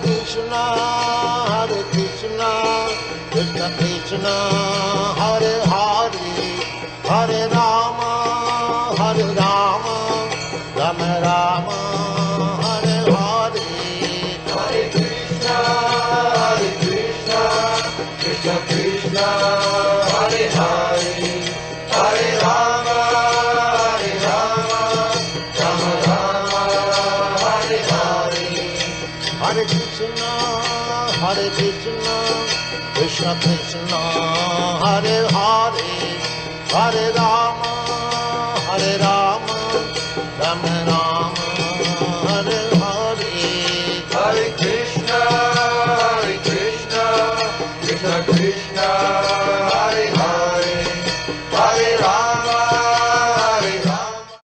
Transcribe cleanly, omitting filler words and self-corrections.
Krishna, Krishna Krishna, Hare Hare, Hare Rama, Rama Rama, Hare Hare. Hare Krishna, Krishna Krishna, Hare Hare, Hare Rama, Rama Rama, Hare Hare. Hare Krishna, Krishna Krishna, Hare Hare, Hare Rama,